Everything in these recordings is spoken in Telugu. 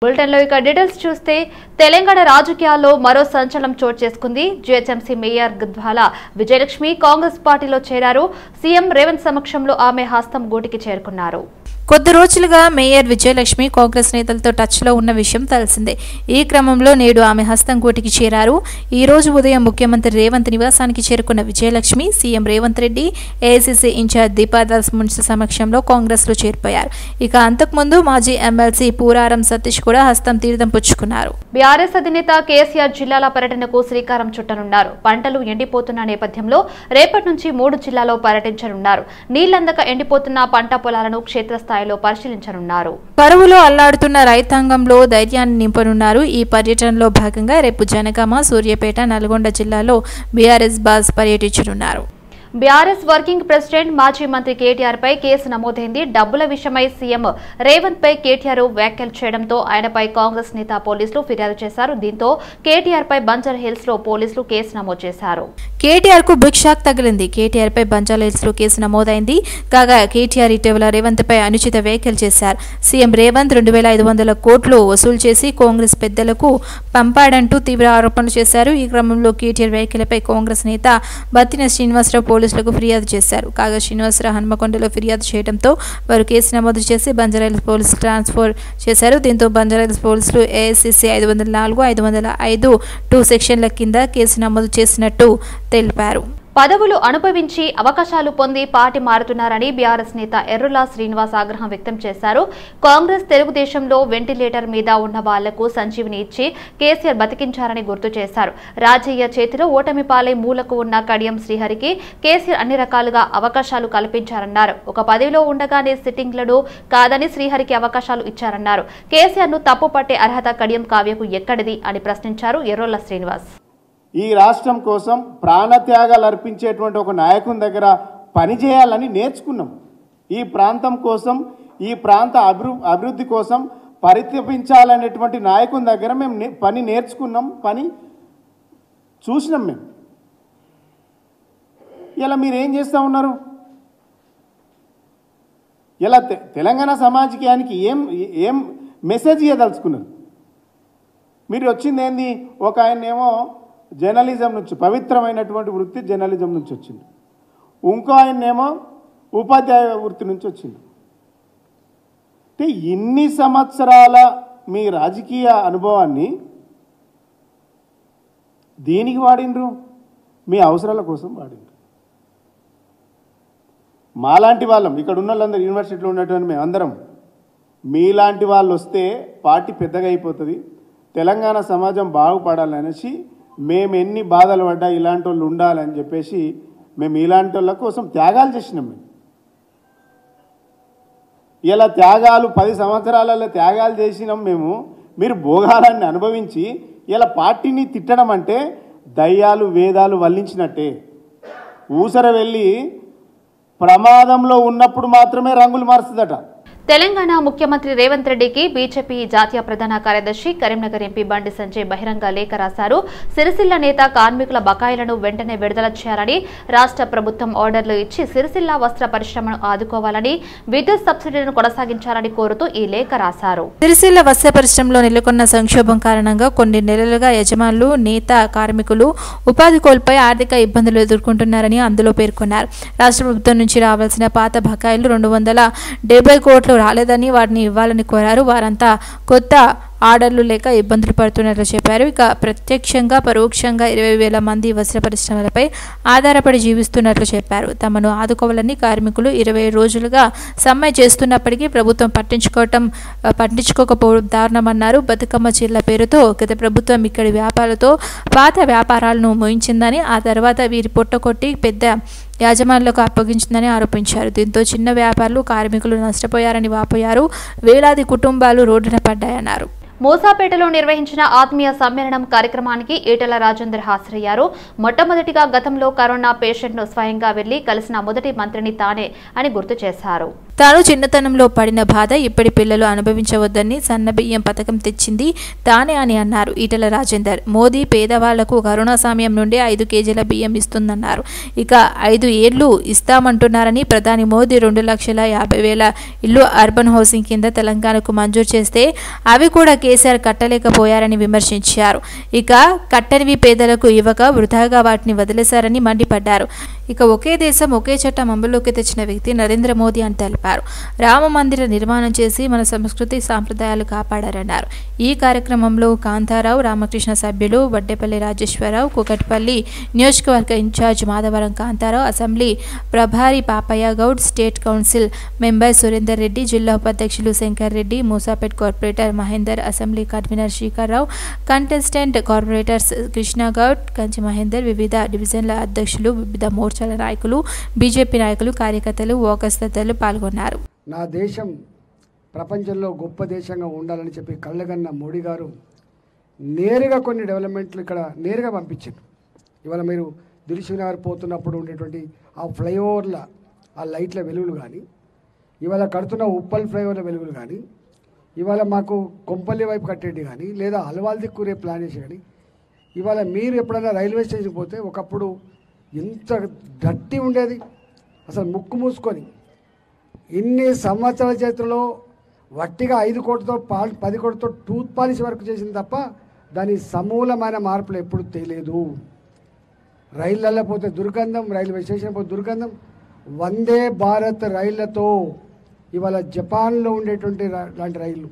బులెటిన్లో ఇక డీటెయిల్స్ చూస్తే తెలంగాణ రాజకీయాల్లో మరో సంచలనం చోటు చేసుకుంది. జీహెచ్ఎంసీ మేయర్ గద్వాల విజయలక్ష్మి కాంగ్రెస్ పార్టీలో చేరారు. సీఎం రేవంత్ సమక్షంలో ఆమె హస్తం గూటికి చేరుకున్నారు. కొద్ది రోజులుగా మేయర్ విజయలక్ష్మి కాంగ్రెస్ నేతలతో టచ్లో ఉన్న విషయం తెలిసిందే. ఈ క్రమంలో నేడు ఆమె హస్తం గూటికి చేరారు. ఈ రోజు ఉదయం ముఖ్యమంత్రి రేవంత్ నివాసానికి చేరుకున్న Vijayalakshmi CM Revanth Reddy, AICC in charge Deepadas Munshi సమక్షంలో కాంగ్రెస్లో చేరిపోయారు. ఇక అంతకుముందు మాజీ ఎమ్మెల్సీ పూరారం సతీష్ కూడా హస్తం తీర్థం పుచ్చుకున్నారు. బీఆర్ఎస్ అధినేత కేసీఆర్ జిల్లాల పర్యటనకు శ్రీకారం చుట్టనున్నారు. పంటలు ఎండిపోతున్న నేపథ్యంలో రేపటి నుంచి 3 జిల్లాల్లో పర్యటించనున్నారు. నీళ్లందక ఎండిపోతున్న పంట పొలాలను క్షేత్రస్థాయి పరిశీలించనున్నారు. కరువులో అల్లాడుతున్న రైతాంగంలో ధైర్యాన్ని నింపనున్నారు. ఈ పర్యటనలో భాగంగా రేపు జనగామ, సూర్యాపేట, నల్గొండ జిల్లాలో బీఆర్ఎస్ బాస్ పర్యటించనున్నారు. బీఆర్ఎస్ వర్కింగ్ ప్రెసిడెంట్ మాజీ మంత్రి కేటీఆర్ పై కేసు నమోదైంది. డబ్బుల విషయమై సీఎం రేవంత్ పై కేటీఆర్ వ్యాఖ్యలు చేయడంతో ఆయనపై కాంగ్రెస్ నేత పోలీసులు ఫిర్యాదు చేశారు. దీంతో కేటీఆర్ పై బంజారా హిల్స్ లో పోలీసులు కేసు నమోదు చేశారు. కేటీఆర్ కు బిగ్ షాక్ తగిలింది. కేటీఆర్ పై బంజారా హిల్స్ లో కేసు నమోదైంది. కాగా కేటీఆర్ ఇటీవల రేవంత్ పై అనుచిత వ్యాఖ్యలు చేశారు. సీఎం రేవంత్ 2500 కోట్లు వసూలు చేసి కాంగ్రెస్ పెద్దలకు పంపాడంటూ తీవ్ర ఆరోపణలు చేశారు. ఈ క్రమంలో కేటీఆర్ వ్యాఖ్యలపై కాంగ్రెస్ నేత బత్తిన శ్రీనివాసరావు పోలీసులకు ఫిర్యాదు చేశారు. కాగా శ్రీనివాసరావు హన్మకొండలో ఫిర్యాదు చేయడంతో వారు కేసు నమోదు చేసి బంజారాహిల్స్ పోలీసులు ట్రాన్స్ఫర్ చేశారు. దీంతో బంజారాహిల్స్ పోలీసులు ఏఐసీసీ 504, 505 2 సెక్షన్ల కింద కేసు నమోదు చేసినట్టు తెలిపారు. పదవులు అనుభవించి అవకాశాలు పొంది పార్టీ మారుతున్నారని బీఆర్ఎస్ నేత ఎర్రుల శ్రీనివాస్ ఆగ్రహం వ్యక్తం చేశారు. కాంగ్రెస్ తెలుగుదేశంలో వెంటిలేటర్ మీద ఉన్న వాళ్లకు సంజీవిని ఇచ్చి కేసీఆర్ బతికించారని గుర్తు చేశారు. రాజయ్య చేతిలో ఓటమి పాలై మూలకు ఉన్న కడియం శ్రీహరికి కేసీఆర్ అన్ని రకాలుగా అవకాశాలు కల్పించారన్నారు. ఒక పదవిలో ఉండగానే సిట్టింగ్లను కాదని శ్రీహరికి అవకాశాలు ఇచ్చారన్నారు. కేసీఆర్ ను తప్పు పట్టే అర్హత కడియం కావ్యకు ఎక్కడిది అని ప్రశ్నించారు ఎర్రుల శ్రీనివాస్. ఈ రాష్ట్రం కోసం ప్రాణత్యాగాలు అర్పించేటువంటి ఒక నాయకుని దగ్గర పనిచేయాలని నేర్చుకున్నాం. ఈ ప్రాంతం కోసం, ఈ ప్రాంత అభివృద్ధి కోసం పరితపించాలనేటువంటి నాయకుని దగ్గర మేము పని నేర్చుకున్నాం, పని చూసినాం. మేము ఇలా మీరేం చేస్తూ ఉన్నారు? ఇలా తెలంగాణ సమాజానికి ఏం మెసేజ్ ఇవ్వదలుచుకున్నారు? మీరు వచ్చింది ఏంది? ఒక ఆయనేమో జర్నలిజం నుంచి, పవిత్రమైనటువంటి వృత్తి జర్నలిజం నుంచి వచ్చింది. ఇంకో ఆయనేమో ఉపాధ్యాయ వృత్తి నుంచి వచ్చింది. అంటే ఇన్ని సంవత్సరాల మీ రాజకీయ అనుభవాన్ని దేనికి వాడిండ్రు? మీ అవసరాల కోసం వాడిండ్రు. మాలాంటి వాళ్ళం, ఇక్కడ ఉన్న వాళ్ళందరూ, యూనివర్సిటీలో ఉన్నటువంటి మేమందరం, మీలాంటి వాళ్ళు వస్తే పార్టీ పెద్దగా అయిపోతుంది, తెలంగాణ సమాజం బాగుపడాలనేసి మేము ఎన్ని బాధలు పడ్డా ఇలాంటి వాళ్ళు ఉండాలని చెప్పేసి మేము ఇలాంటి వాళ్ళ కోసం త్యాగాలు చేసినాం. మేము ఇలా త్యాగాలు 10 సంవత్సరాలలో త్యాగాలు చేసినాం మేము. మీరు భోగాలన్నీ అనుభవించి ఇలా పార్టీని తిట్టడం అంటే దయ్యాలు వేదాలు వల్లించినట్టే. ఊసర వెళ్ళి ప్రమాదంలో ఉన్నప్పుడు మాత్రమే రంగులు మారుస్తుందట. తెలంగాణ ముఖ్యమంత్రి రేవంత్ రెడ్డికి బీజేపీ జాతీయ ప్రధాన కార్యదర్శి కరీంనగర్ ఎంపీ బండి సంజయ్ బహిరంగ లేఖ రాశారు. సిరిసిల్ల నేత కార్మికుల బకాయిలను వెంటనే విడుదల చేయాలని, రాష్ట్ర ప్రభుత్వం ఆర్డర్లు ఇచ్చి సిరిసిల్ల వస్త్ర పరిశ్రమను ఆదుకోవాలని, విద్యుత్ సబ్సిడీలను కొనసాగించాలని కోరుతూ ఈ లేఖ రాశారు. సిరిసిల్ల వస్త్ర పరిశ్రమలో నెలకొన్న సంక్షోభం కారణంగా కొన్ని నెలలుగా యజమానులు, నేత కార్మికులు ఉపాధి కోల్పోయి ఆర్థిక ఇబ్బందులు ఎదుర్కొంటున్నారని అందులో పేర్కొన్నారు. రాష్ట్ర ప్రభుత్వం నుంచి రావాల్సిన పాత బకాయిలు 270 కోట్లు రాలేదని వాటిని ఇవ్వాలని కోరారు. వారంతా కొత్త ఆర్డర్లు లేక ఇబ్బందులు పడుతున్నట్లు చెప్పారు. ఇక ప్రత్యక్షంగా పరోక్షంగా 20,000 మంది వస్త్ర పరిశ్రమలపై ఆధారపడి జీవిస్తున్నట్లు చెప్పారు. తమను ఆదుకోవాలని కార్మికులు 20 రోజులుగా సమ్మె చేస్తున్నప్పటికీ ప్రభుత్వం పట్టించుకోకపోవడం దారుణమన్నారు. బతుకమ్మ చీరల పేరుతో గత ప్రభుత్వం ఇక్కడి వ్యాపారులతో పాత వ్యాపారాలను మోయించిందని, ఆ తర్వాత వీరి పొట్టకొట్టి పెద్ద యాజమానులకు అప్పగించిందని ఆరోపించారు. దీంతో చిన్న వ్యాపారులు, కార్మికులు నష్టపోయారని వాపోయారు. వేలాది కుటుంబాలు రోడ్డున పడ్డాయన్నారు. మూసాపేటలో నిర్వహించిన ఆత్మీయ సమ్మేళనం కార్యక్రమానికి ఈటెల రాజేందర్ హాజరయ్యారు. మొట్టమొదటిగా గతంలో కరోనా పేషెంట్ను స్వయంగా వెళ్లి కలిసిన మొదటి మంత్రిని తానే అని గుర్తు చేశారు. తాను చిన్నతనంలో పడిన బాధ ఇప్పటి పిల్లలు అనుభవించవద్దని సన్నబియ్యం పథకం తెచ్చింది తానే అని అన్నారు ఈటెల రాజేందర్. మోదీ పేదవాళ్లకు కరోనా సమయం నుండి 5 కేజీల బియ్యం ఇస్తుందన్నారు. ఇక 5 ఏళ్లు ఇస్తామంటున్నారని ప్రధాని మోదీ 2,50,000 ఇల్లు అర్బన్ హౌసింగ్ కింద తెలంగాణకు మంజూరు చేస్తే అవి కూడా కేసీఆర్ కట్టలేకపోయారని విమర్శించారు. ఇక కట్టనివి పేదలకు ఇవ్వక వృధాగా వాటిని వదిలేశారని మండిపడ్డారు. ఇక ఒకే దేశం ఒకే చట్టం అమలులోకి తెచ్చిన వ్యక్తి నరేంద్ర మోదీ అని తెలిపారు. రామ మందిర నిర్మాణం చేసి మన సంస్కృతి సాంప్రదాయాలు కాపాడారన్నారు. ఈ కార్యక్రమంలో కాంతారావు, రామకృష్ణ సభ్యులు వడ్డేపల్లి రాజేశ్వరరావు, కుకట్పల్లి నియోజకవర్గ ఇన్ఛార్జ్ మాధవరం కాంతారావు, అసెంబ్లీ ప్రభారి Papaiah Goud, state council member Surender Reddy, జిల్లా ఉపాధ్యక్షులు Shankar Reddy, Moosapet corporator Mahender, assembly convener Shekharrao, contestant corporators Krishnagoud, Kanchi Mahender, వివిధ డివిజన్ల అధ్యక్షులు, వివిధ మోర్చాల నాయకులు, బీజేపీ నాయకులు, కార్యకర్తలు, వర్కర్స్ తదితరులు పాల్గొన్నారు. నా దేశం ప్రపంచంలో గొప్ప దేశంగా ఉండాలని చెప్పి కళ్ళగన్న మోడీ గారు నేరుగా కొన్ని డెవలప్మెంట్లు ఇక్కడ నేరుగా పంపించారు. ఇవాళ మీరు దిల్సుఖ్నగర్ పోతున్నప్పుడు ఉండేటువంటి ఆ ఫ్లైఓవర్ల ఆ లైట్ల వెలుగులు కానీ, ఇవాళ కడుతున్న ఉప్పల్ ఫ్లైఓవర్ల వెలుగులు కానీ, ఇవాళ మాకు కొంపల్లి వైపు కట్టేది కానీ, లేదా అలవాల్ దిక్కు రేపు ప్లాన్ చేసి కానీ, ఇవాళ మీరు ఎప్పుడైనా రైల్వే స్టేషన్కి పోతే ఒకప్పుడు ఎంత గట్టి ఉండేది, అసలు ముక్కు మూసుకొని ఇన్ని సంవత్సరాల చరిత్రలో వట్టిగా 5 కోట్లతో 10 కోట్లతో టూత్ పాలిష్ వర్క్ చేసింది తప్ప దాని సమూలమైన మార్పులు ఎప్పుడు తెలియలేదు. రైళ్ళల్లో పోతే దుర్గంధం, రైల్వే స్టేషన్ పోతే దుర్గంధం. వందే భారత్ రైళ్లతో ఇవాళ జపాన్లో ఉండేటువంటి లాంటి రైళ్ళు,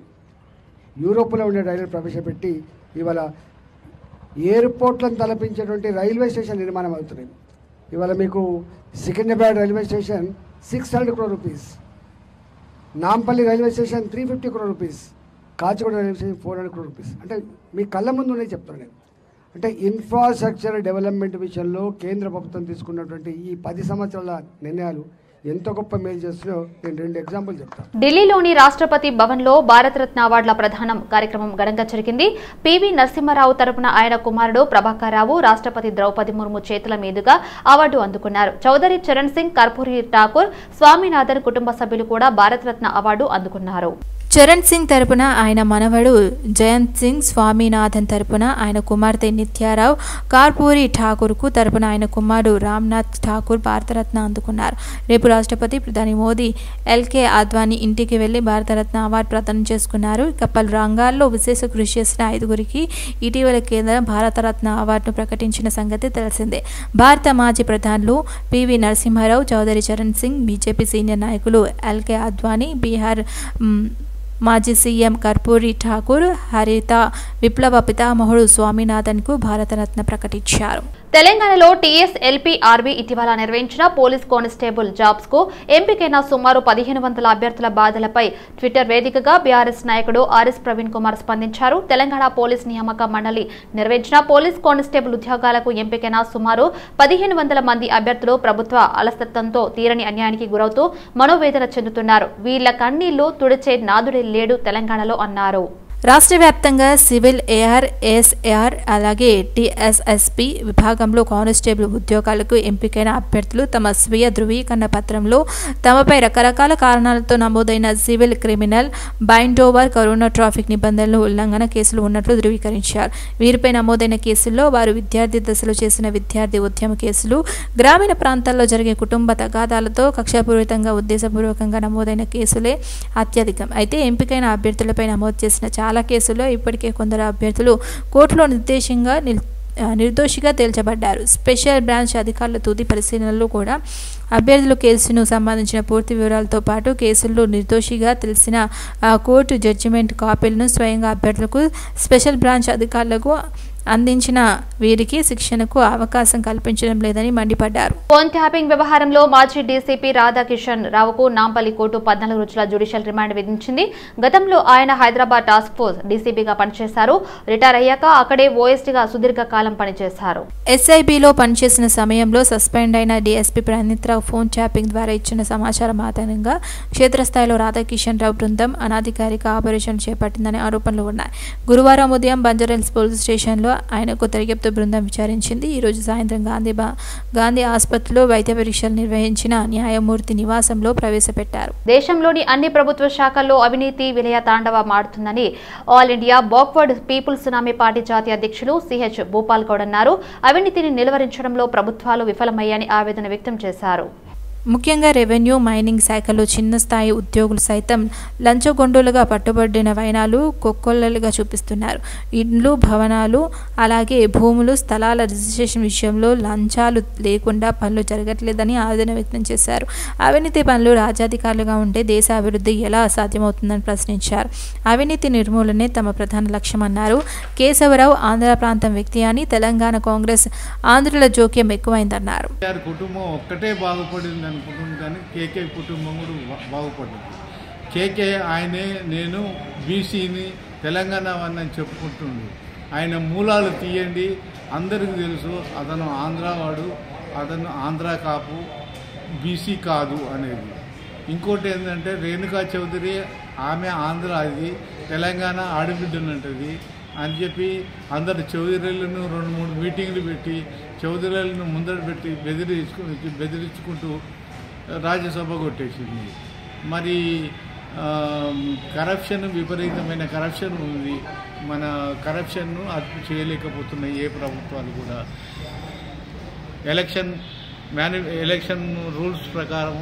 యూరోప్లో ఉండే రైళ్లు ప్రవేశపెట్టి ఇవాళ ఎయిర్పోర్ట్లను తలపించేటువంటి రైల్వే స్టేషన్ నిర్మాణం అవుతున్నాయి. ఇవాళ మీకు Secunderabad railway station 600 crore rupees, Nampally railway station 350 crore rupees, Kacheguda railway station 400 crore rupees. అంటే మీ కళ్ళ ముందు ఉన్నాయి చెప్తున్నాను నేను. అంటే ఇన్ఫ్రాస్ట్రక్చర్ డెవలప్మెంట్ విషయంలో కేంద్ర ప్రభుత్వం తీసుకున్నటువంటి ఈ 10 సంవత్సరాల నిర్ణయాలు ఎంత గొప్ప మేలు చేస్తున్నాయో నేను 2 ఎగ్జాంపుల్ చెప్తాను. ఢిల్లీలోని రాష్ట్రపతి భవన్లో భారతరత్న అవార్డుల ప్రదానం కార్యక్రమం ఘనంగా జరిగింది. పివి నరసింహారావు తరపున ఆయన కుమారుడు ప్రభాకర్ రావు రాష్ట్రపతి ద్రౌపది ముర్ము చేతుల మీదుగా అవార్డు అందుకున్నారు. చౌదరి చరణ్ సింగ్, కర్పూరి ఠాకూర్, స్వామినాథన్ కుటుంబ సభ్యులు కూడా భారతరత్న అవార్డు అందుకున్నారు. చరణ్ సింగ్ తరపున ఆయన మనవడు జయంత్ సింగ్, స్వామినాథన్ తరపున ఆయన కుమార్తె నిత్యారావు, కార్పూరి ఠాకూర్కు తరపున ఆయన కుమారుడు రామ్నాథ్ ఠాకూర్ భారతరత్న అందుకున్నారు. రేపు రాష్ట్రపతి ప్రధాని మోదీ ఎల్కే అద్వానీ ఇంటికి వెళ్లి భారతరత్న అవార్డు ప్రదానం చేసుకున్నారు. ఇక పలు రంగాల్లో విశేష కృషి చేసిన 5గురికి ఇటీవల కేంద్రం భారతరత్న అవార్డును ప్రకటించిన సంగతి తెలిసిందే. భారత మాజీ ప్రధానులు PV Narasimha Rao, Chowdary Charan Singh, BJP senior నాయకులు ఎల్కే అద్వానీ, బీహార్ మాజీ సీఎం కర్పూరి ఠాకూర్, హరిత విప్లవ పితామహుడు స్వామినాథన్కు భారతరత్న ప్రకటించారు. తెలంగాణలో టీఎస్ఎల్పీఆర్బీ ఇటీవల నిర్వహించిన పోలీస్ కానిస్టేబుల్ జాబ్స్ కు ఎంపికైన సుమారు 1500 అభ్యర్థుల బాధలపై ట్విట్టర్ వేదికగా బీఆర్ఎస్ నాయకుడు ఆర్ఎస్ ప్రవీణ్ కుమార్ స్పందించారు. తెలంగాణ పోలీస్ నియామక మండలి నిర్వహించిన పోలీస్ కానిస్టేబుల్ ఉద్యోగాలకు ఎంపికైన సుమారు 1500 మంది అభ్యర్థులు ప్రభుత్వ అలసత్వంతో తీరని అన్యాయానికి గురవుతూ మనోవేదన చెందుతున్నారు. వీళ్ల కన్నీళ్లు తుడిచే నాదుడే లేడు తెలంగాణలో అన్నారు. రాష్ట్ర వ్యాప్తంగా సివిల్, ఏఆర్, ఎస్ఏఆర్ అలాగే టీఎస్ఎస్పీ విభాగంలో కానిస్టేబుల్ ఉద్యోగాలకు ఎంపికైన అభ్యర్థులు తమ స్వీయ ధృవీకరణ పత్రంలో తమపై రకరకాల కారణాలతో నమోదైన civil, criminal, bind over, corona traffic నిబంధనలు ఉల్లంఘన కేసులు ఉన్నట్లు ధృవీకరించారు. వీరిపై నమోదైన కేసుల్లో వారు విద్యార్థి దశలో చేసిన విద్యార్థి ఉద్యమ కేసులు, గ్రామీణ ప్రాంతాల్లో జరిగే కుటుంబ తగాదాలతో కక్షాపూరితంగా ఉద్దేశపూర్వకంగా నమోదైన కేసులే అత్యధికం. అయితే ఎంపికైన అభ్యర్థులపై నమోదు చేసిన చాలా కేసుల్లో ఇప్పటికే కొందరు అభ్యర్థులు కోర్టులో నిర్దోషిగా తేల్చబడ్డారు. స్పెషల్ బ్రాంచ్ అధికారుల తుది పరిశీలనలో కూడా అభ్యర్థుల కేసును సంబంధించిన పూర్తి వివరాలతో పాటు కేసుల్లో నిర్దోషిగా తెలిసిన కోర్టు జడ్జిమెంట్ కాపీలను స్వయంగా అభ్యర్థులకు, స్పెషల్ బ్రాంచ్ అధికారులకు అందించిన వీరికి శిక్షణకు అవకాశం కల్పించడం లేదని మండిపడ్డారు. ఫోన్ ట్యాపింగ్ వ్యవహారంలో మాజీ డీసీపీ రాధాకిషన్ రావుకు నాంపల్లి కోర్టు 14 రోజుల జ్యుడిషియల్ రిమాండ్ విధించింది. గతంలో ఆయన హైదరాబాద్ టాస్క్ ఫోర్స్ డీసీపీగా పనిచేశారు. రిటైర్ అయ్యాక అక్కడే ఓఎస్టీగా సుదీర్ఘకాలం పనిచేశారు. ఎస్ఐబిలో పనిచేసిన సమయంలో సస్పెండ్ అయిన డీఎస్పీ ప్రణీత్రావు ఫోన్ ట్యాపింగ్ ద్వారా ఇచ్చిన సమాచారం ఆధారంగా క్షేత్రస్థాయిలో రాధాకిషన్ రావు బృందం అనాధికారిక ఆపరేషన్ చేపట్టిందనే ఆరోపణలు ఉన్నాయి. గురువారం ఉదయం బంజారాహిల్స్ పోలీస్ స్టేషన్లో ఆయనకు దర్యాప్తు బృందం విచారించింది. ఈరోజు సాయంత్రం గాంధీ ఆసుపత్రిలో వైద్య పరీక్షలు నిర్వహించిన న్యాయమూర్తి నివాసంలో ప్రవేశపెట్టారు. దేశంలోని అన్ని ప్రభుత్వ శాఖల్లో అవినీతి విలయ తాండవం ఆడుతుందని all India backward peoples tsunami party జాతీయ అధ్యక్షులు సిహెచ్ భూపాల్ గౌడ్ అన్నారు. అవినీతిని నిలువరించడంలో ప్రభుత్వాలు విఫలమయ్యాయని ఆవేదన వ్యక్తం చేశారు. ముఖ్యంగా రెవెన్యూ, మైనింగ్ శాఖలో చిన్న స్థాయి ఉద్యోగులు సైతం లంచగొండులుగా పట్టుబడిన వైనాలు కొక్కొల్లలుగా చూపిస్తున్నారు. ఇండ్లు, భవనాలు, అలాగే భూములు, స్థలాల రిజిస్ట్రేషన్ విషయంలో లంచాలు లేకుండా పనులు జరగట్లేదని ఆవేదన వ్యక్తం చేశారు. అవినీతి పనులు రాజ్యాధికారులుగా ఉంటే దేశ అభివృద్ధి ఎలా సాధ్యమవుతుందని ప్రశ్నించారు. అవినీతి నిర్మూలనే తమ ప్రధాన లక్ష్యమన్నారు. కేశవరావు ఆంధ్ర ప్రాంతం వ్యక్తి అని, తెలంగాణ కాంగ్రెస్ ఆంధ్రుల జోక్యం ఎక్కువైందన్నారు. కుటుంబం ఒక్కటే బాగుపడింది అనుకుంటుంది కానీ కేకే కుటుంబం కూడా బాగుపడింది. కేకే ఆయనే నేను బీసీని తెలంగాణ అని చెప్పుకుంటుండు. ఆయన మూలాలు తీయండి, అందరికీ తెలుసు అతను ఆంధ్రావాడు, అతను ఆంధ్రా కాపు, బీసీ కాదు అనేది. ఇంకోటి ఏంటంటే రేణుకా చౌదరి ఆమె ఆంధ్ర, అది తెలంగాణ ఆడబిడ్డనంటది అని చెప్పి అందరు చౌదరులను 2-3 మీటింగ్లు పెట్టి చౌదరులను ముందర పెట్టి బెదిరించుకుంటూ రాజ్యసభ కొట్టేసింది. మరి కరప్షన్, విపరీతమైన కరప్షన్ ఉంది. మన కరప్షన్ను అదుపు చేయలేకపోతున్నాయి ఏ ప్రభుత్వాలు కూడా. ఎలక్షన్ రూల్స్ ప్రకారం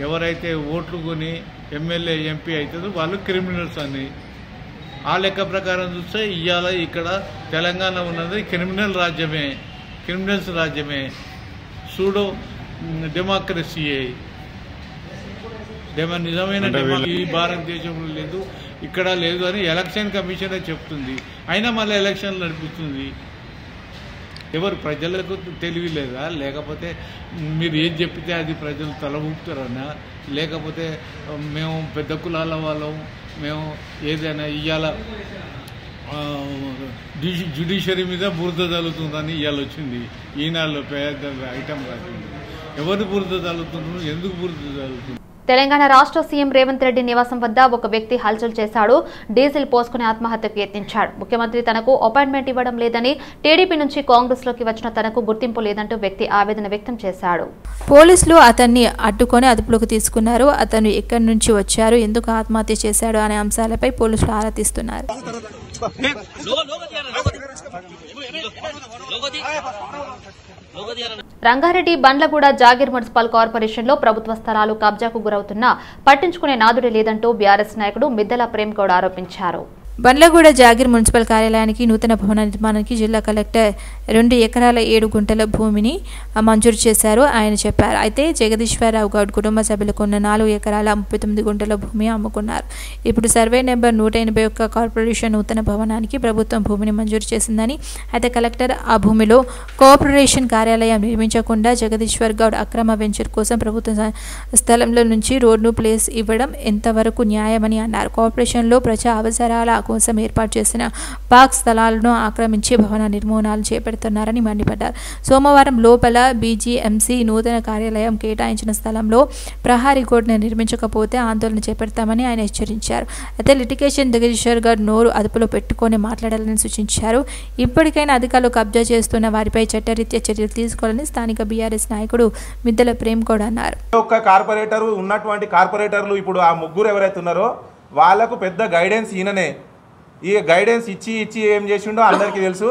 ఎవరైతే ఓట్లు కొని ఎమ్మెల్యే, ఎంపీ అవుతుందో వాళ్ళు క్రిమినల్స్ అని ఆ లెక్క ప్రకారం చూస్తే ఇవాళ ఇక్కడ తెలంగాణ ఉన్నది క్రిమినల్స్ రాజ్యమే, సూడో డెమోక్రసీయే. నిజమైన ఈ భారతదేశంలో లేదు, ఇక్కడ లేదు అని ఎలక్షన్ కమిషనే చెప్తుంది. అయినా మళ్ళీ ఎలక్షన్లు నడిపిస్తుంది. ఎవరు ప్రజలకు తెలివి లేదా? లేకపోతే మీరు ఏం చెప్పితే అది ప్రజలు తల ఊపుతారన్నా? లేకపోతే మేము పెద్ద కులాల వాళ్ళం, మేము ఏదైనా ఇవాళ జ్యుడిషియరీ మీద బురద తల్లుతుందని ఇవాళ వచ్చింది. ఈనాళ్ళు పెద్ద ఐటమ్ రాసింది. ఎవరు బురద తల్లుతున్నారు? ఎందుకు బురద తల్లుతుంది? తెలంగాణ రాష్ట్ర సీఎం రేవంత్ రెడ్డి నివాసం వద్ద ఒక వ్యక్తి హల్చల్ చేశాడు. డీజిల్ పోసుకుని ఆత్మహత్యకు యత్నించాడు. ముఖ్యమంత్రి తనకు అపాయింట్మెంట్ ఇవ్వడం లేదని, టీడీపీ నుంచి కాంగ్రెస్ లోకి వచ్చిన తనకు గుర్తింపు లేదంటూ వ్యక్తి ఆవేదన వ్యక్తం చేశాడు. పోలీసులు అతన్ని అడ్డుకొని అదుపులోకి తీసుకున్నారు. అతను ఎక్కడి నుంచి వచ్చారు, ఎందుకు ఆత్మహత్య చేశాడు అనే అంశాలపై పోలీసులు ఆరా తీస్తున్నారు. రంగారెడ్డి బండ్లగూడ జాగీర్ మున్సిపల్ కార్పొరేషన్ లో ప్రభుత్వ స్థలాలు కబ్జాకు గురవుతున్నా పట్టించుకునే నాదుడే లేదంటూ బీఆర్ఎస్ నాయకుడు మిద్దెల ప్రేమ్ గౌడ్ ఆరోపించారు. బండ్లగూడ జాగీర్ మున్సిపల్ కార్యాలయానికి నూతన భవన నిర్మాణానికి జిల్లా కలెక్టర్ 2 ఎకరాల 7 గుంటల భూమిని మంజూరు చేశారు ఆయన చెప్పారు. అయితే జగదీశ్వరరావు గౌడ్ కుటుంబ సభ్యులకు ఉన్న 4 ఎకరాల 39 గుంటల భూమి అమ్ముకున్నారు. ఇప్పుడు సర్వే నెంబర్ 181 కార్పొరేషన్ నూతన భవనానికి ప్రభుత్వం భూమిని మంజూరు చేసిందని, అయితే కలెక్టర్ ఆ భూమిలో కార్పొరేషన్ కార్యాలయం నిర్మించకుండా జగదీశ్వర్ గౌడ్ అక్రమ వెంచర్ కోసం ప్రభుత్వ స్థలంలో నుంచి రోడ్ను ప్లేస్ ఇవ్వడం ఎంతవరకు న్యాయమని అన్నారు. కార్పొరేషన్లో ప్రజా అవసరాల కోసం ఏర్పాటు చేసిన పార్క్ స్థలాలను ఆక్రమించి భవన నిర్మాణాలు చేపడుతున్నారని మండిపడ్డారు. సోమవారం లోపల బీజీఎంసీ నూతన కార్యాలయం కేటాయించిన స్థలంలో ప్రహారీ గోడను నిర్మించకపోతే ఆందోళన చేపడతామని ఆయన హెచ్చరించారు. అయితే లిటిగేషన్ జగదీశ్వర్ గౌడ్ నోరు అదుపులో పెట్టుకొని మాట్లాడాలని సూచించారు. ఇప్పటికైనా అధికారులు కబ్జా చేస్తున్న వారిపై చట్టరీత్యా చర్యలు తీసుకోవాలని స్థానిక బీఆర్ఎస్ నాయకుడు మిద్దెల ప్రేమ్ గౌడ్ అన్నారు. కార్పొరేటర్ ఉన్నటువంటి కార్పొరేటర్లు ఇప్పుడు ఆ ముగ్గురు ఎవరైతే ఉన్నారో వాళ్ళకు పెద్ద గైడెన్స్ ఈయననే. ఈ గైడెన్స్ ఇచ్చి ఏం చేసిండో అందరికీ తెలుసు.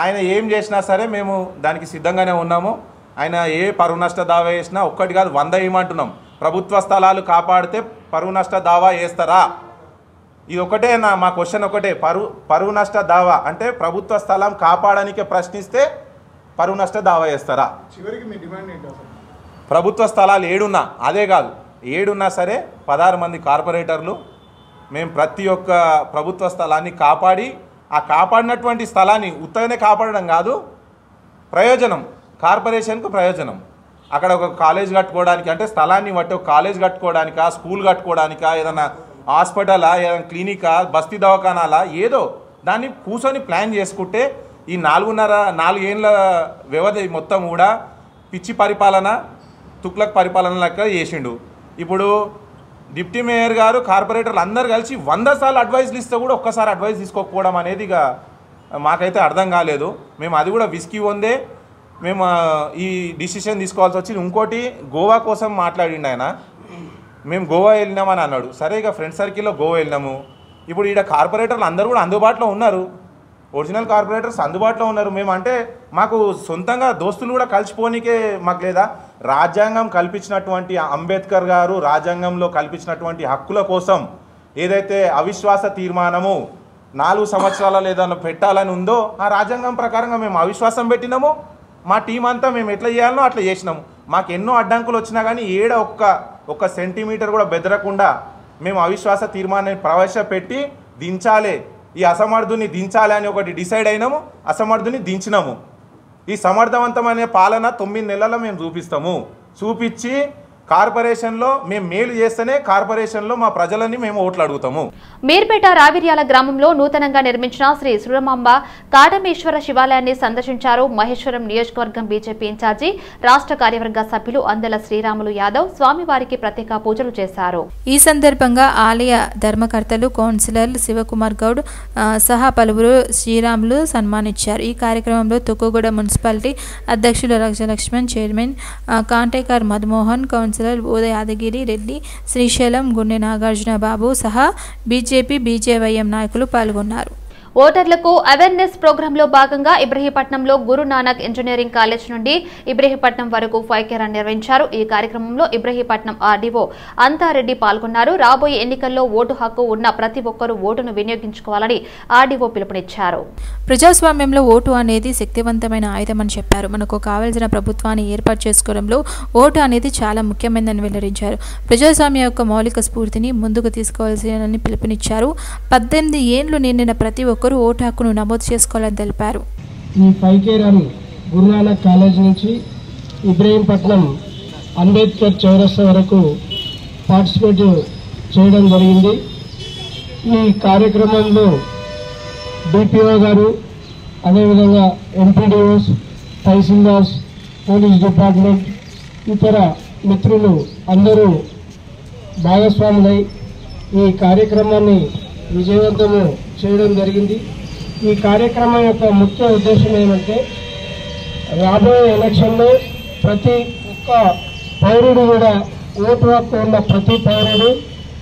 ఆయన ఏం చేసినా సరే మేము దానికి సిద్ధంగానే ఉన్నాము. ఆయన ఏ పరువు నష్ట దావా వేసినా ఒక్కటి కాదు 100 ఏమంటున్నాం. ప్రభుత్వ స్థలాలు కాపాడితే పరువు నష్ట దావా వేస్తారా? ఇది ఒకటే మా క్వశ్చన్ ఒకటే. పరువు నష్ట దావా అంటే ప్రభుత్వ స్థలం కాపాడడానికే ప్రశ్నిస్తే పరువు నష్ట దావా వేస్తారా? ప్రభుత్వ స్థలాలు 7 ఉన్నా అదే కాదు, 7 ఉన్నా సరే 16 మంది కార్పొరేటర్లు మేము ప్రతి ఒక్క ప్రభుత్వ స్థలాన్ని కాపాడి, ఆ కాపాడినటువంటి స్థలాన్ని ఉత్తగానే కాపాడడం కాదు, ప్రయోజనం కార్పొరేషన్కు ప్రయోజనం. అక్కడ ఒక కాలేజ్ కట్టుకోవడానికి, అంటే స్థలాన్ని బట్టి ఒక కాలేజ్ కట్టుకోవడానికా, స్కూల్ కట్టుకోవడానికా, ఏదైనా హాస్పిటలా, ఏదైనా క్లినికా, బస్తీ దవాఖానాలా, ఏదో దాన్ని కూర్చొని ప్లాన్ చేసుకుంటే ఈ 4 ఏళ్ళ వ్యవధి మొత్తం కూడా పిచ్చి పరిపాలన, తుక్లక్ పరిపాలన లెక్క చేసిండు. ఇప్పుడు డిప్యూటీ మేయర్ గారు కార్పొరేటర్లు అందరు కలిసి 100 సార్లు అడ్వైజ్లు ఇస్తే కూడా ఒక్కసారి అడ్వైజ్ తీసుకోకపోవడం అనేది ఇక మాకైతే అర్థం కాలేదు. మేము అది కూడా విసికి వందే మేము ఈ డిసిషన్ తీసుకోవాల్సి వచ్చింది. ఇంకోటి గోవా కోసం మాట్లాడిండు ఆయన. మేము గోవా వెళ్ళినామని అన్నాడు. సరే ఇక ఫ్రెండ్ సర్కిల్లో గోవా వెళ్ళినాము. ఇప్పుడు ఈడ కార్పొరేటర్లు అందరూ కూడా అందుబాటులో ఉన్నారు, ఒరిజినల్ కార్పొరేటర్స్ అందుబాటులో ఉన్నారు. మేము అంటే మాకు సొంతంగా దోస్తులు కూడా కలిసిపోనికే మాకు లేదా? రాజ్యాంగం కల్పించినటువంటి అంబేద్కర్ గారు రాజ్యాంగంలో కల్పించినటువంటి హక్కుల కోసం ఏదైతే అవిశ్వాస తీర్మానము 4 సంవత్సరాల ఏదైనా పెట్టాలని ఉందో ఆ రాజ్యాంగం ప్రకారంగా మేము అవిశ్వాసం పెట్టినాము. మా టీం అంతా మేము ఎట్లా చేయాలనో అట్లా చేసినాము. మాకు ఎన్నో అడ్డంకులు వచ్చినా కానీ ఏడ ఒక్క సెంటీమీటర్ కూడా బెదరకుండా మేము అవిశ్వాస తీర్మానాన్ని ప్రవేశపెట్టి దించాలి, ఈ అసమర్థుని దించాలి అని ఒకటి డిసైడ్ అయినాము. అసమర్థుని దించినాము. ఈ సమర్థవంతమైన పాలన 9 నెలల్లో మేము చూపిస్తాము. చూపించి కార్పొరేషన్లో మేము మేలు చేస్తేనే కార్పొరేషన్లో మా ప్రజలని మేము ఓట్లు అడుగుతాము. మీర్పేట రావిర్యాల గ్రామంలో నూతనంగా నిర్మించిన శ్రీ సురమాంబ కాటమేశ్వర శివాలయాన్ని సందర్శించారు మహేశ్వరం నియోజకవర్గం బీజేపీ ఇన్ఛార్జి రాష్ట్ర కార్యవర్గ సభ్యులు అందల శ్రీరాములు యాదవ్. స్వామివారికి ప్రత్యేక పూజలు చేశారు. ఈ సందర్భంగా ఆలయ ధర్మకర్తలు కౌన్సిలర్ శివకుమార్ గౌడ్ సహా పలువురు శ్రీరాములు సన్మానించారు. ఈ కార్యక్రమంలో తుక్కుగూడ మున్సిపాలిటీ అధ్యక్షులు రాజలక్ష్మణ్, చైర్మన్ కాంటేకర్ మధుమోహన్, కౌన్సిలర్ ఉదయ యాదగిరి రెడ్డి, శ్రీశైలం, గుండె నాగార్జున బాబు సహా బీజేపీ బీజేవైఎం నాయకులు పాల్గొన్నారు. ఓటర్లకు అవేర్నెస్ ప్రోగ్రాంలో భాగంగా ఇబ్రహీపట్నంలో గురు నానక్ ఇంజనీరింగ్ కాలేజ్ నుండి ఇబ్రహీపట్నం వరకు 5K రన్ నిర్వహించారు. ఈ కార్యక్రమంలో ఇబ్రహీపట్నం ఆర్డీఓ అంతారెడ్డి పాల్గొన్నారు. రాబోయే ఎన్నికల్లో ఓటు హక్కు ఉన్న ప్రతి ఒక్కరూ ఓటును వినియోగించుకోవాలని ఆర్డీఓ పిలుపునిచ్చారు. ప్రజాస్వామ్యంలో ఓటు అనేది శక్తివంతమైన ఆయుధమని చెప్పారు. మనకు కావాల్సిన ప్రభుత్వాన్ని ఏర్పాటు చేసుకోవడంలో ఓటు అనేది చాలా ముఖ్యమైనదని వెల్లడించారు. ప్రజాస్వామ్యం యొక్క మౌలిక స్ఫూర్తిని ముందుకు తీసుకోవాల్సిందని పిలుపునిచ్చారు. 18 ఏళ్లు నిండిన ప్రతి ఒక్కరూ ఓటు హక్కును నమోదు చేసుకోవాలని తెలిపారు. ఈ 5K రన్ గురునానక్ కాలేజ్ నుంచి ఇబ్రహీంపట్నం అంబేద్కర్ చౌరస్తా వరకు పార్టిసిపేట్ చేయడం జరిగింది. ఈ కార్యక్రమంలో డిపిఓ గారు, అదేవిధంగా ఎంపీడీఓస్, తహసీల్దార్స్, పోలీస్ డిపార్ట్మెంట్, ఇతర మిత్రులు అందరూ భాగస్వాములై ఈ కార్యక్రమాన్ని విజయవంతము చేయడం జరిగింది. ఈ కార్యక్రమం యొక్క ముఖ్య ఉద్దేశం ఏమంటే రాబోయే ఎలక్షన్లో ప్రతి ఒక్క పౌరుడు కూడా ఓటు హక్కు ఉన్న ప్రతి పౌరుడు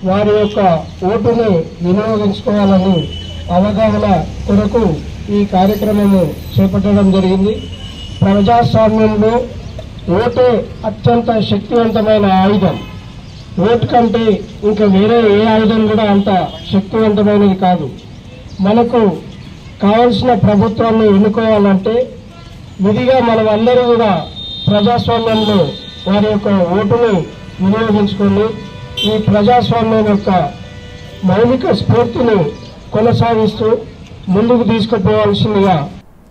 వారి యొక్క ఓటుని వినియోగించుకోవాలని అవగాహన కొరకు ఈ కార్యక్రమము చేపట్టడం జరిగింది. ప్రజాస్వామ్యంలో ఓటే అత్యంత శక్తివంతమైన ఆయుధం. ఓటు కంటే ఇంకా వేరే ఏ ఆయుధం కూడా అంత శక్తివంతమైనది కాదు. మనకు కావలసిన ప్రభుత్వాన్ని ఎన్నుకోవాలంటే విధిగా మనం అందరూ కూడా ప్రజాస్వామ్యంలో వారి యొక్క ఓటుని వినియోగించుకొని ఈ ప్రజాస్వామ్యం యొక్క మౌలిక స్ఫూర్తిని కొనసాగిస్తూ ముందుకు తీసుకుపోవాల్సిందిగా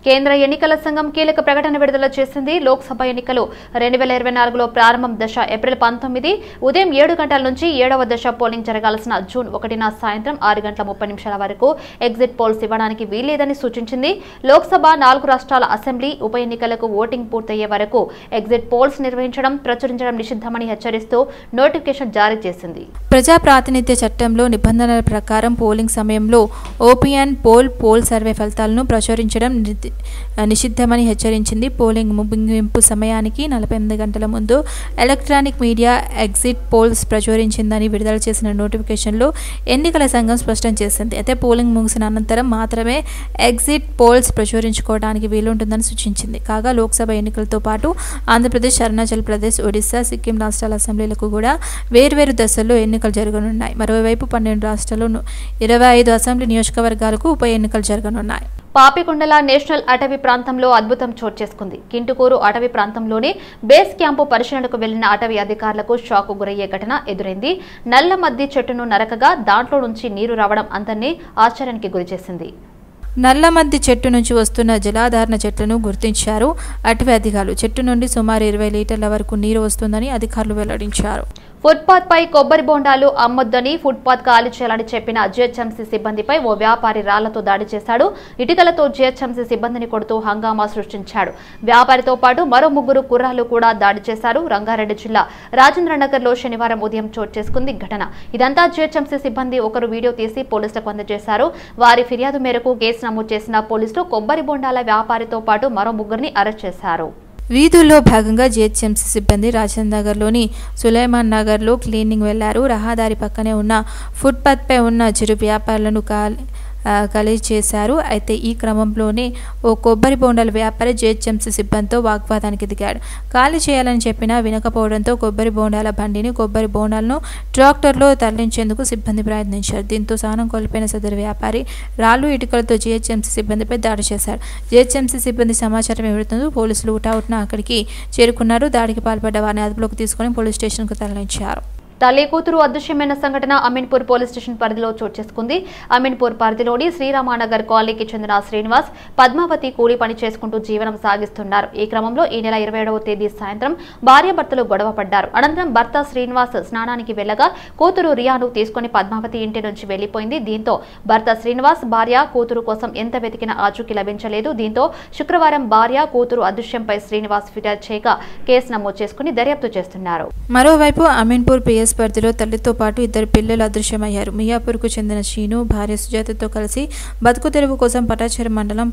కేంద్ర ఎన్నికల సంఘం కీలక ప్రకటన విడుదల చేసింది. లోక్సభ ఎన్నికలు 2024లో ప్రారంభం దశ ఏప్రిల్ 19 ఉదయం 7 గంటల నుంచి 7వ దశ పోలింగ్ జరగాల్సిన జూన్ 1న సాయంత్రం 6 గంటల 30 నిమిషాల వరకు ఎగ్జిట్ పోల్స్ ఇవ్వడానికి వీల్లేదని సూచించింది. లోక్సభ 4 రాష్ట్రాల అసెంబ్లీ ఉప ఎన్నికలకు ఓటింగ్ పూర్తయ్యే వరకు ఎగ్జిట్ పోల్స్ నిర్వహించడం, ప్రచురించడం నిషిద్ధమని హెచ్చరిస్తూ నోటిఫికేషన్ జారీ చేసింది. ప్రజా ప్రాతినిధ్య చట్టంలో నిబంధనల ప్రకారం పోలింగ్ సమయంలో ఓపిఎన్ పోల్ సర్వే ఫలితాలను ప్రచురించడం నిషిద్ధమని హెచ్చరించింది. పోలింగ్ ముగింపు సమయానికి 48 గంటల ముందు ఎలక్ట్రానిక్ మీడియా ఎగ్జిట్ పోల్స్ ప్రచురించిందని విడుదల చేసిన నోటిఫికేషన్లో ఎన్నికల సంఘం స్పష్టం చేసింది. అయితే పోలింగ్ ముగిసిన అనంతరం మాత్రమే ఎగ్జిట్ పోల్స్ ప్రచురించుకోవడానికి వీలుంటుందని సూచించింది. కాగా లోక్సభ ఎన్నికలతో పాటు ఆంధ్రప్రదేశ్, అరుణాచల్ ప్రదేశ్, ఒడిశా, సిక్కిం రాష్ట్రాల అసెంబ్లీలకు కూడా వేర్వేరు దశల్లో ఎన్నికలు జరగనున్నాయి. మరోవైపు 12 రాష్ట్రాల్లో 25 అసెంబ్లీ నియోజకవర్గాలకు ఉప ఎన్నికలు జరగనున్నాయి. పాపికొండల నేషనల్ అటవీ ప్రాంతంలో అద్భుతం చోటు చేసుకుంది. కింటుకూరు అటవీ ప్రాంతంలోని బేస్ క్యాంపు పరిశీలనకు వెళ్లిన అటవీ అధికారులకు షాక్ గురయ్యే ఘటన ఎదురైంది. నల్ల మద్ది చెట్టును నరకగా దాంట్లో నుంచి నీరు రావడం అందరినీ ఆశ్చర్యానికి గురిచేసింది. నల్లమద్ది చెట్టు నుంచి వస్తున్న జలాధారణ చెట్లను గుర్తించారు అటవీ అధికారులు. చెట్టు నుండి సుమారు 20 లీటర్ల వరకు నీరు వస్తుందని అధికారులు వెల్లడించారు. ఫుట్పాత్ పై కొబ్బరి బోండాలు అమ్మొద్దని ఫుట్పాత్ ఖాళీ చేయాలని చెప్పిన జీహెచ్ఎంసీ సిబ్బందిపై ఓ వ్యాపారి రాళ్లతో దాడి చేశాడు. ఇటుకలతో జీహెచ్ఎంసీ సిబ్బందిని కొడుతూ హంగామా సృష్టించాడు. వ్యాపారితో పాటు మరో 3 కుర్రాళ్లు కూడా దాడి చేశారు. రంగారెడ్డి జిల్లా రాజేంద్రనగర్ లో శనివారం ఉదయం చోటు చేసుకుంది ఘటన. ఇదంతా జీహెచ్ఎంసీ సిబ్బంది ఒకరు వీడియో తీసి పోలీసులకు అందజేశారు. వారి ఫిర్యాదు మేరకు కేసు నమోదు చేసిన పోలీసులు కొబ్బరి బోండాల వ్యాపారితో పాటు మరో 3 అరెస్ట్ చేశారు. వీధుల్లో భాగంగా జీహెచ్ఎంసీ సిబ్బంది రాజేంద్రనగర్లోని సులైమాన్ నగర్లో క్లీనింగ్ వెళ్లారు. రహదారి పక్కనే ఉన్న ఫుట్పాత్పై ఉన్న చిరు వ్యాపారులను ఖాళీ చేశారు. అయితే ఈ క్రమంలోనే ఓ కొబ్బరి బోండాల వ్యాపారి జీహెచ్ఎంసీ సిబ్బందితో వాగ్వాదానికి దిగాడు. ఖాళీ చేయాలని చెప్పినా వినకపోవడంతో కొబ్బరి బోండాల బండిని కొబ్బరి బోండాలను ట్రాక్టర్లో తరలించేందుకు సిబ్బంది ప్రయత్నించారు. దీంతో సహనం కోల్పోయిన సదరు వ్యాపారి రాళ్లు ఇటుకలతో జీహెచ్ఎంసీ సిబ్బందిపై దాడి చేశారు. జీహెచ్ఎంసీ సిబ్బంది సమాచారం ఇవ్వడంతో పోలీసులు హుటాహుటిన అక్కడికి చేరుకున్నారు. దాడికి పాల్పడ్డ వారిని అదుపులోకి తీసుకుని పోలీస్ స్టేషన్కు తరలించారు. తల్లి కూతురు అదృశ్యమైన సంఘటన అమీన్పూర్ పోలీస్ స్టేషన్ పరిధిలో చోటు చేసుకుంది. అమీన్పూర్ పరిధిలోని శ్రీరామానగర్ కాలనీకి చెందిన శ్రీనివాస్, పద్మావతి కూలీ పని చేసుకుంటూ జీవనం సాగిస్తున్నారు. ఈ క్రమంలో ఈ నెల 27వ తేదీ సాయంత్రం భార్యాభర్తలు గొడవ పడ్డారు. అనంతరం భర్త శ్రీనివాస్ స్నానానికి వెళ్లగా కూతురు రియాను తీసుకుని పద్మావతి ఇంటి నుంచి వెళ్లిపోయింది. దీంతో భర్త శ్రీనివాస్ భార్య కూతురు కోసం ఎంత వెతికినా ఆచూకీ లభించలేదు. దీంతో శుక్రవారం భార్య కూతురు అదృశ్యంపై శ్రీనివాస్ ఫిర్యాదు చేయగా కేసు నమోదు చేసుకుని దర్యాప్తు చేస్తున్నారు. మరోవైపు అమీన్పూర్ పిఎస్ పరిధిలో తల్లితో పాటు 2 పిల్లలు అదృశ్యమయ్యారు. మియాపూర్కు చెందిన శ్రీను భార్య సుజాతతో కలిసి బతుకు తెరువు కోసం పటాచేరు మండలం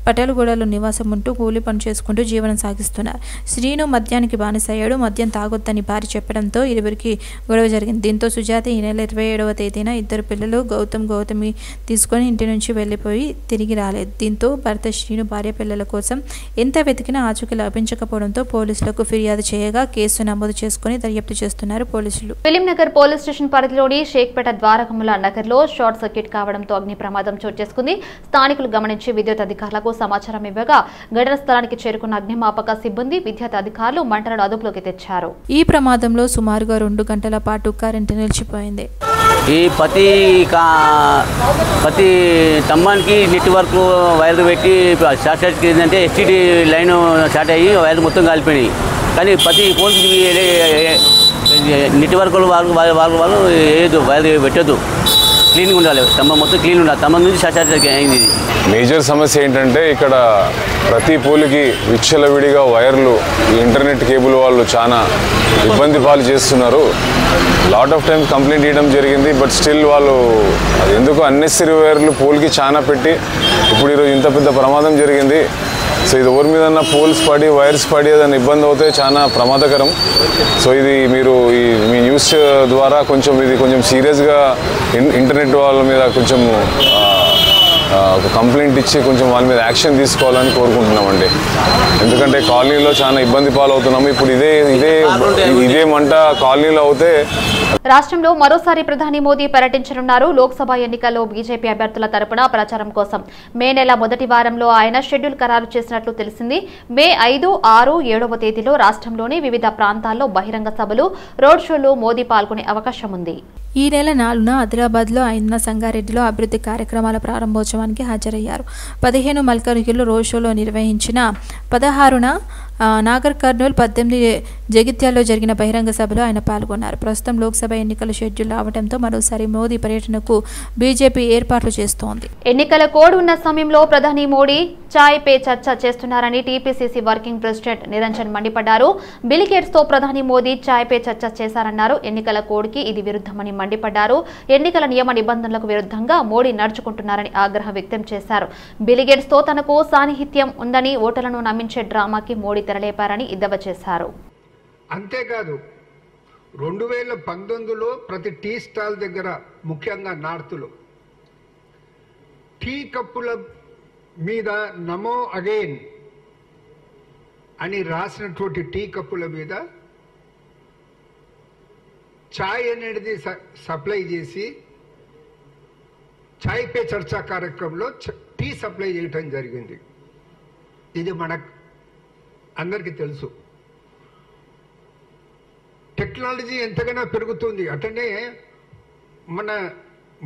పటేలగూడలో నివాసం ఉంటూ కూలీ పని చేసుకుంటూ జీవనం సాగిస్తున్నారు. శ్రీను మద్యానికి బానిసయ్యాడు. మద్యం తాగొద్దని భార్య చెప్పడంతో ఇరువురికి గొడవ జరిగింది. దీంతో సుజాత ఈ నెల 27వ తేదీన 2 పిల్లలు గౌతమి తీసుకొని ఇంటి నుంచి వెళ్లిపోయి తిరిగి రాలేదు. దీంతో భర్త శ్రీను భార్య పిల్లల కోసం ఎంత వెతికినా ఆచూకీ లభించకపోవడంతో పోలీసులకు ఫిర్యాదు చేయగా కేసు నమోదు చేసుకుని దర్యాప్తు చేస్తున్నారు పోలీసులు. ఫిలింనగర్ పోలీస్ స్టేషన్ పరిధిలోని షేక్పేట ద్వారకముల నగర్ లో షార్ట్ సర్క్యూట్ కావడంతో అగ్ని ప్రమాదం చోటు చేసుకుంది. స్థానికులు గమనించి విద్యుత్ అధికారులకు సమాచారం ఇవ్వగా ఘటన స్థలానికి చేరుకున్న అగ్నిమాపక సిబ్బంది విద్యుత్ అధికారులు మంటలను అదుపులోకి తెచ్చారు. ఈ ప్రమాదంలో సుమారుగా 2 గంటల పాటు కరెంటు నిలిచిపోయింది. ఈ ప్రతి స్తంభానికి నెట్వర్క్ వైర్లు పెట్టి షార్ట్ సర్క్యూట్ ఏంటంటే ఎస్టీడీ లైన్ షార్ట్ అయ్యి వైర్లు మొత్తం కాలిపోయినాయి. కానీ ప్రతి పోల్కి నెట్వర్క్ వాళ్ళు వేయద్దు, వైర్ పెట్టద్దు, క్లీన్గా ఉండాలి. స్తంభం మొత్తం క్లీన్ ఉండాలి. స్తంభం నుంచి షార్ట్ సర్క్యూట్ అయింది. మేజర్ సమస్య ఏంటంటే ఇక్కడ ప్రతి పోలికి విచ్చలవిడిగా వైర్లు, ఇంటర్నెట్ కేబుల్ వాళ్ళు చాలా ఇబ్బంది పాలు చేస్తున్నారు. లాట్ ఆఫ్ టైమ్స్ కంప్లైంట్ చేయడం జరిగింది. బట్ స్టిల్ వాళ్ళు అది ఎందుకు అన్నెసరీ వైర్లు పోల్కి చాలా పెట్టి ఇప్పుడు ఈరోజు ఇంత పెద్ద ప్రమాదం జరిగింది. సో ఇది ఎవరి మీద పోల్స్ పడి వైర్స్ పడి ఏదైనా ఇబ్బంది అవుతే చాలా ప్రమాదకరం. సో ఇది మీరు మీ న్యూస్ ద్వారా కొంచెం సీరియస్గా ఇంటర్నెట్ వాళ్ళ మీద కొంచెం ఒక కంప్లైంట్ ఇచ్చి కొంచెం వాళ్ళ మీద యాక్షన్ తీసుకోవాలని కోరుకుంటున్నామండి. ఎందుకంటే కాలనీలో చాలా ఇబ్బంది పాలవుతున్నాము. ఇప్పుడు ఇదే మంట కాలనీలో అవుతే. రాష్ట్రంలో మరోసారి ప్రధాని మోదీ పర్యటించనున్నారు. లోక్సభ ఎన్నికల్లో బీజేపీ అభ్యర్థుల తరపున ప్రచారం కోసం మే నెల మొదటి వారంలో ఆయన షెడ్యూల్ ఖరారు చేసినట్లు తెలిసింది. మే 5, 6, 7వ తేదీలో రాష్ట్రంలోని వివిధ ప్రాంతాల్లో బహిరంగ సభలు, రోడ్ షోలు మోదీ పాల్గొనే అవకాశం ఉంది. ఈ నెల 4న ఆదిలాబాద్లో, 5న సంగారెడ్డిలో అభివృద్ధి కార్యక్రమాల ప్రారంభోత్సవానికి హాజరయ్యారు. 15 మల్కాజ్గిరిలో రోడ్ షోలో నిర్వహించిన 16న నాగర్ కర్నూల్, 18 జగిత్యాల్లో జరిగిన బహిరంగ సభలో ఆయన పాల్గొన్నారు. ప్రస్తుతం లోక్సభ ఎన్నికల షెడ్యూల్ రావడంతో మరోసారి మోదీ పర్యటనకు బీజేపీ ఏర్పాట్లు చేస్తోంది. ఎన్నికల కోడ్ ఉన్న సమయంలో ప్రధాని మోడీ చాయ్ పే చర్చ చేస్తున్నారని టీపీసీసీ వర్కింగ్ ప్రెసిడెంట్ నిరంజన్ మండిపడ్డారు. బిల్ గేట్స్ తో ప్రధాని మోదీ చాయ్ పే చర్చ చేశారన్నారు. ఎన్నికల కోడ్ కి ఇది విరుద్ధమని మండిపడ్డారు. ఎన్నికల నియమ నిబంధనలకు విరుద్ధంగా మోడీ నడుచుకుంటున్నారని ఆగ్రహం వ్యక్తం చేశారు. బిల్ గేట్స్ తో తనకు సాన్నిహిత్యం ఉందని ఓటర్లను నమ్మించే డ్రామాకి మోడీ తెరలేపారని ఎద్దేవా చేశారు. అంతేకాదు 2019లో ప్రతి టీ స్టాల్ దగ్గర, ముఖ్యంగా నార్త్లో, టీ కప్పుల మీద నమో అగైన్ అని రాసినటువంటి టీ కప్పుల మీద ఛాయ్ అనేది సప్లై చేసి ఛాయ్ పే చర్చా కార్యక్రమంలో టీ సప్లై చేయటం జరిగింది. ఇది మనకు అందరికీ తెలుసు. టెక్నాలజీ ఎంతగానో పెరుగుతుంది. అట్లనే మన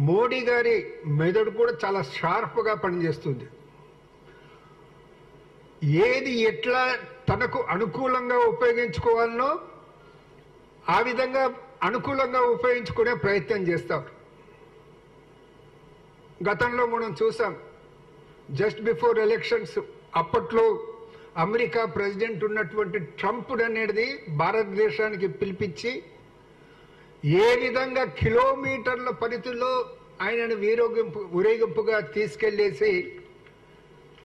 మోడీ గారి మెదడు కూడా చాలా షార్ప్గా పనిచేస్తుంది. ఏది ఎట్లా తనకు అనుకూలంగా ఉపయోగించుకోవాలనో ఆ విధంగా అనుకూలంగా ఉపయోగించుకునే ప్రయత్నం చేస్తారు. గతంలో మనం చూసాం, జస్ట్ బిఫోర్ ఎలక్షన్స్ అప్పట్లో అమెరికా ప్రెసిడెంట్ ఉన్నటువంటి ట్రంప్ అనేది భారతదేశానికి పిలిపించి ఏ విధంగా కిలోమీటర్ల పరిధిలో ఆయనను ఊరేగింపుగా తీసుకెళ్లేసి